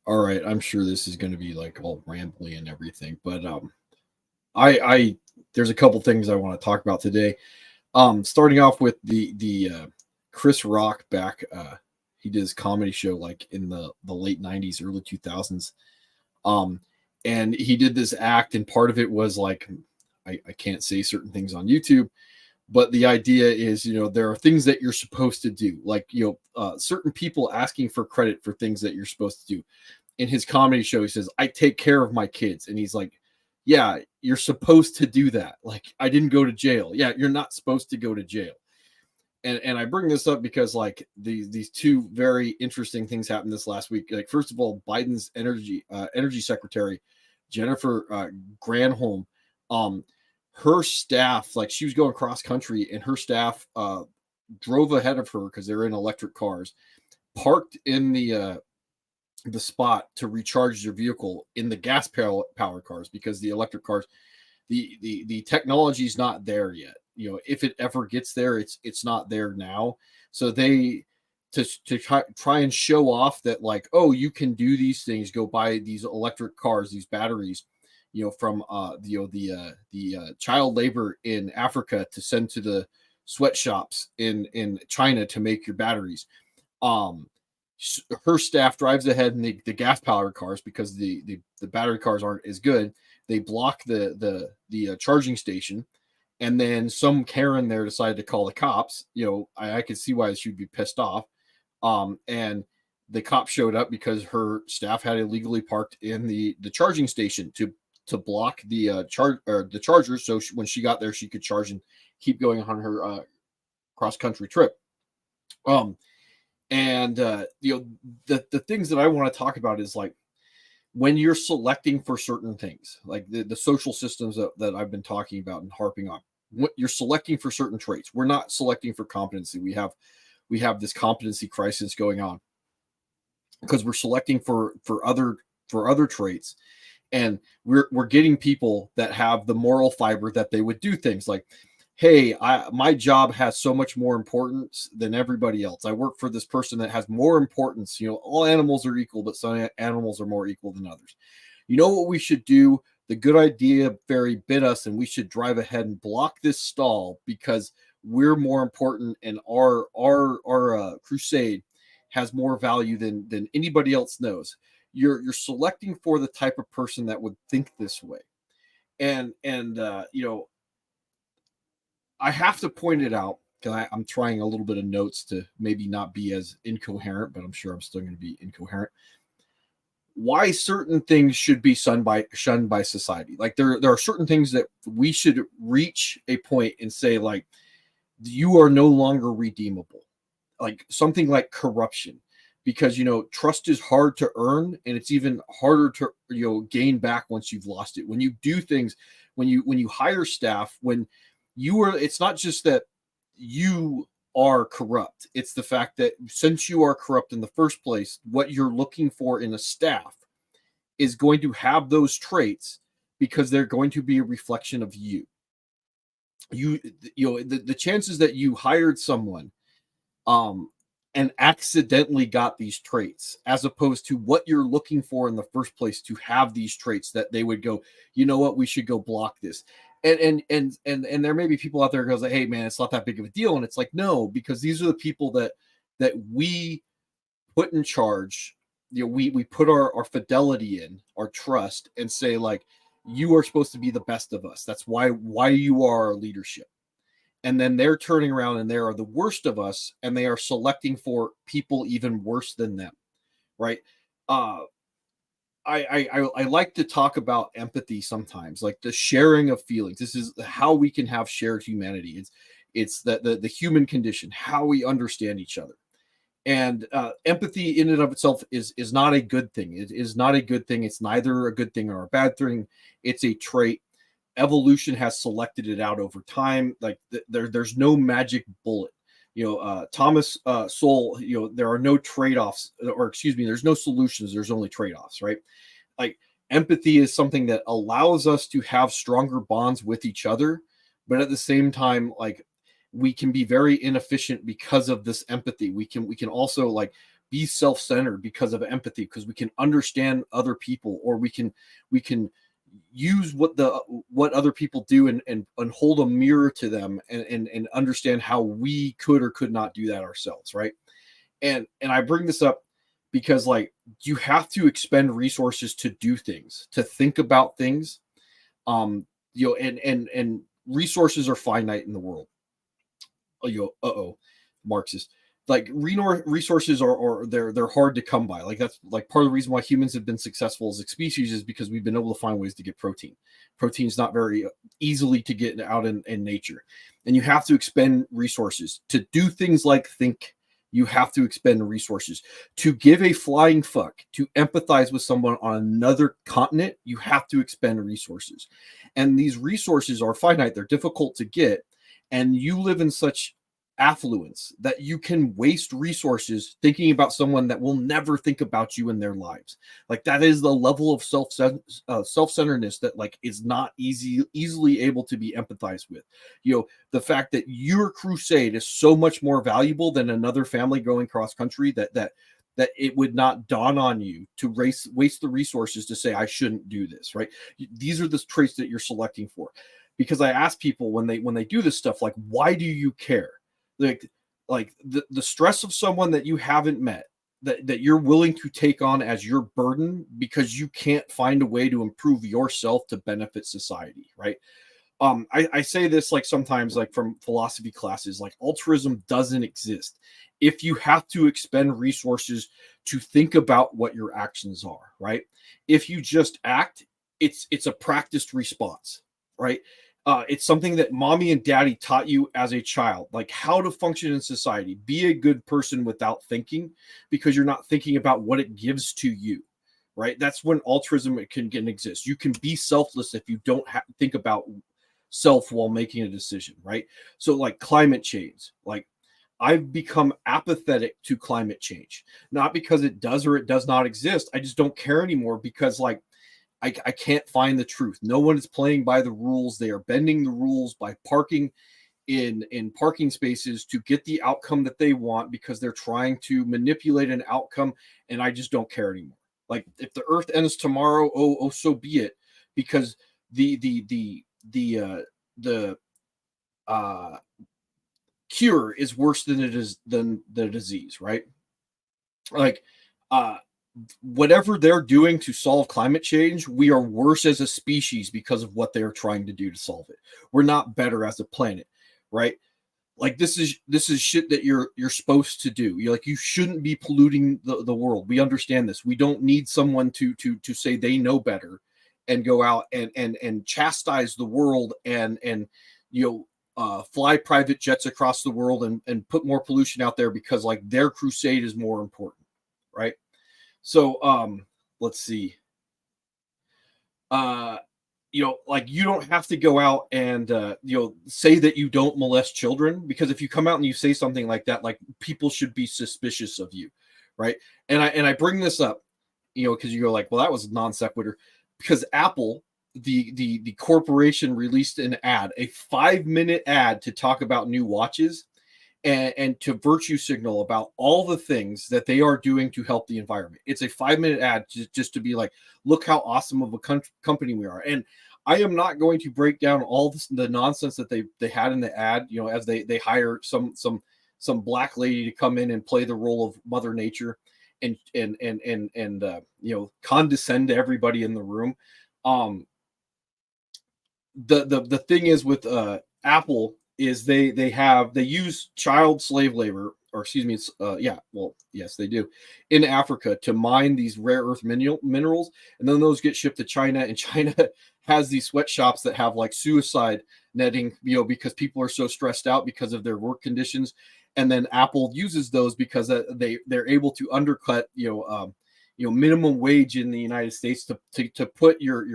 All right, I'm sure this is going to be like all rambly and everything, but I there's a couple things I want to talk about today. Starting off with the Chris Rock back. He did his comedy show like in the late '90s, early 2000s. Um, and he did this act, and part of it was like I can't say certain things on YouTube, but the idea is, there are things that you're supposed to do, like certain people asking for credit for things that you're supposed to do. In his comedy show, he says, I take care of my kids. And he's like, yeah, you're supposed to do that. Like, I didn't go to jail. Yeah, you're not supposed to go to jail. And I bring this up because like these two very interesting things happened this last week. Like, first of all, Biden's energy secretary, Jennifer Granholm, um, her staff, like she was going cross country, and her staff drove ahead of her because they're in electric cars, parked in the spot to recharge your vehicle in the gas powered cars, because the electric cars, the technology is not there yet. If it ever gets there, it's not there now. So they to try and show off that, like, oh, you can do these things, go buy these electric cars, these batteries, from the child labor in Africa to send to the sweatshops in China to make your batteries. um Her staff drives ahead in the gas powered cars, because the battery cars aren't as good. They block the charging station, and then some Karen there decided to call the cops. I could see why she'd be pissed off. And the cop showed up because her staff had illegally parked in the charging station to block the chargers, so when she got there, she could charge and keep going on her cross country trip. Um, and the things that I want to talk about is, like, when you're selecting for certain things, like the social systems that I've been talking about and harping on. You're selecting for certain traits. We're not selecting for competency. We have this competency crisis going on because we're selecting for other traits, and we're getting people that have the moral fiber that they would do things like, hey, my job has so much more importance than everybody else. I work for this person that has more importance. All animals are equal, but some animals are more equal than others. You know what we should do? The good idea fairy bit us, and we should drive ahead and block this stall because we're more important, and our crusade has more value than anybody else knows. You're selecting for the type of person that would think this way. And I have to point it out because I'm trying a little bit of notes to maybe not be as incoherent, but I'm sure I'm still going to be incoherent. Why certain things should be shunned by society. Like, there are certain things that we should reach a point and say, like, you are no longer redeemable. Like something like corruption, because trust is hard to earn, and it's even harder to gain back once you've lost it. When you do things, when you hire staff, when it's not just that you are corrupt. It's the fact that since you are corrupt in the first place, what you're looking for in a staff is going to have those traits, because they're going to be a reflection of you. The chances that you hired someone um and accidentally got these traits, as opposed to what you're looking for in the first place to have these traits, that they would go, you know what, we should go block this. And there may be people out there who goes like, hey man, it's not that big of a deal. And it's like, no, because these are the people that we put in charge. We put our fidelity in, our trust, and say, like, you are supposed to be the best of us. That's why you are our leadership. And then they're turning around and they are the worst of us, and they are selecting for people even worse than them, right? uh I like to talk about empathy sometimes, like the sharing of feelings. This is how we can have shared humanity. It's that the human condition, how we understand each other. And empathy in and of itself is not a good thing. It is not a good thing. It's neither a good thing or a bad thing. It's a trait. Evolution has selected it out over time. Like there's no magic bullet. Thomas Sowell. There are no trade-offs, or excuse me, there's no solutions. There's only trade-offs, right? Like, empathy is something that allows us to have stronger bonds with each other, but at the same time, like, we can be very inefficient because of this empathy. We can also, like, be self-centered because of empathy, because we can understand other people, or we can use what other people do, and hold a mirror to them, and understand how we could or could not do that ourselves, right? And I bring this up because, like, you have to expend resources to do things, to think about things. And resources are finite in the world. Marxist. Like, resources are they're hard to come by. Like, that's like part of the reason why humans have been successful as a species, is because we've been able to find ways to get protein. Protein's not very easily to get out in nature, and you have to expend resources to do things like think. You have to expend resources to give a flying fuck, to empathize with someone on another continent. You have to expend resources, and these resources are finite. They're difficult to get, and you live in such affluence that you can waste resources thinking about someone that will never think about you in their lives. Like, that is the level of self-centeredness that, like, is not easily able to be empathized with. The fact that your crusade is so much more valuable than another family going cross country, that it would not dawn on you to waste the resources to say, I shouldn't do this, right? These are the traits that you're selecting for. Because I ask people when they do this stuff, like, why do you care? Like the stress of someone that you haven't met, that you're willing to take on as your burden because you can't find a way to improve yourself to benefit society, right? I say this, like, sometimes, like, from philosophy classes, like, altruism doesn't exist if you have to expend resources to think about what your actions are, right? If you just act, it's a practiced response, right? It's something that mommy and daddy taught you as a child, like how to function in society. Be a good person without thinking, because you're not thinking about what it gives to you, right? That's when altruism can exist. You can be selfless if you don't think about self while making a decision, right? So, like, climate change, like, I've become apathetic to climate change, not because it does or it does not exist. I just don't care anymore, because, like, I can't find the truth. No one is playing by the rules. They are bending the rules by parking in parking spaces to get the outcome that they want, because they're trying to manipulate an outcome, and I just don't care anymore. Like, if the earth ends tomorrow, so be it, because the cure is worse than it is than the disease, right? Like, uh whatever they're doing to solve climate change, we are worse as a species because of what they're trying to do to solve it. We're not better as a planet, right? Like, this is shit that you're supposed to do. You shouldn't be polluting the world. We understand this. We don't need someone to say they know better and go out and chastise the world, and fly private jets across the world, and put more pollution out there, because, like, their crusade is more important, right? So, let's see. Uh, like, you don't have to go out and say that you don't molest children, because if you come out and you say something like that, like, people should be suspicious of you, right? And I bring this up, because you go like, well, that was non sequitur, because Apple, the corporation, released an ad, a 5-minute ad, to talk about new watches, and to virtue signal about all the things that they are doing to help the environment. It's a 5-minute ad just to be like, look how awesome of a company we are. And I am not going to break down all the nonsense that they had in the ad, as they hire some black lady to come in and play the role of Mother Nature, and condescend to everybody in the room. The thing is with Apple, is they use child slave labor, or excuse me, it's yes, they do, in Africa, to mine these rare earth minerals, and then those get shipped to China, and China has these sweatshops that have, like, suicide netting, because people are so stressed out because of their work conditions, and then Apple uses those because they're able to undercut minimum wage in the United States, to put your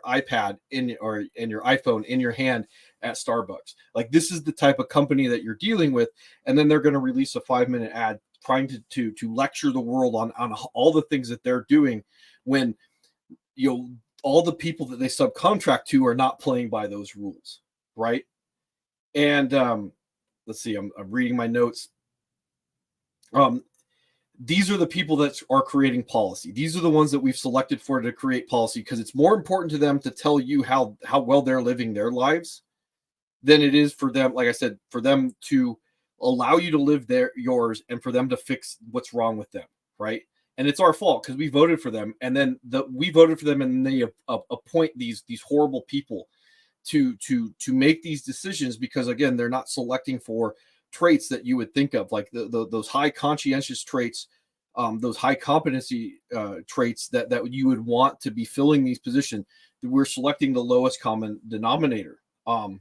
iPad in, and your iPhone in your hand at Starbucks. Like, this is the type of company that you're dealing with, and then they're going to release a 5-minute ad trying to lecture the world on all the things that they're doing, when all the people that they subcontract to are not playing by those rules, right? And let's see, I'm reading my notes. these are the people that are creating policy. These are the ones that we've selected for to create policy, because it's more important to them to tell you how well they're living their lives than it is for them, like I said, for them to allow you to live yours, and for them to fix what's wrong with them, right? And it's our fault because we voted for them, and then we voted for them, and they appoint these horrible people to make these decisions, because again, they're not selecting for traits that you would think of, like those high conscientious traits, those high competency traits that you would want to be filling these positions. We're selecting the lowest common denominator. And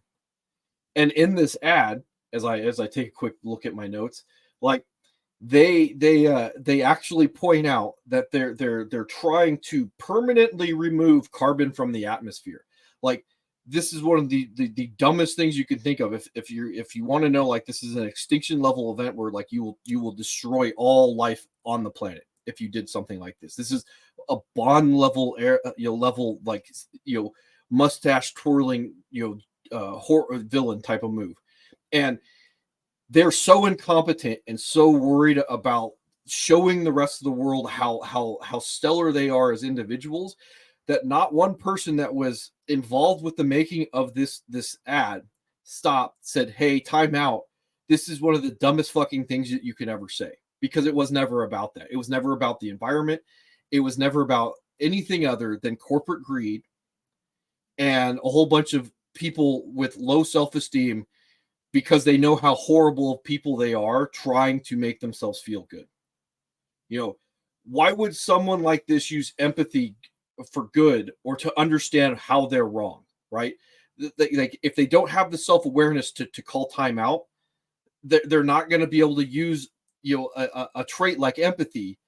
in this ad, as I take a quick look at my notes, like they actually point out that they're trying to permanently remove carbon from the atmosphere. Like, this is one of the dumbest things you can think of. If you want to know, like, this is an extinction level event where, like, you will destroy all life on the planet if you did something like this. This is a Bond level level, like, mustache twirling, horror villain type of move. And they're so incompetent and so worried about showing the rest of the world how stellar they are as individuals, that not one person that was involved with the making of this ad stopped, said, "Hey, time out. This is one of the dumbest fucking things that you could ever say." Because it was never about that. It was never about the environment. It was never about anything other than corporate greed and a whole bunch of people with low self-esteem, because they know how horrible of people they are, trying to make themselves feel good. Why would someone like this use empathy for good, or to understand how they're wrong, right? Like, if they don't have the self-awareness to call time out, they're not going to be able to use a trait like empathy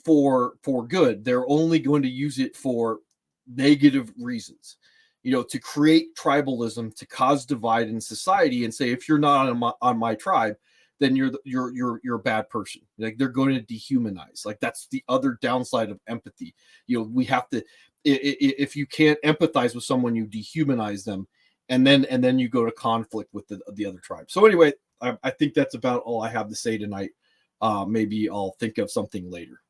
for good. They're only going to use it for negative reasons, to create tribalism, to cause divide in society, and say, if you're not on my tribe, then you're a bad person. Like, they're going to dehumanize. Like, that's the other downside of empathy. We have to, if you can't empathize with someone, you dehumanize them, and then you go to conflict with the other tribe. So anyway, I think that's about all I have to say tonight. Maybe I'll think of something later.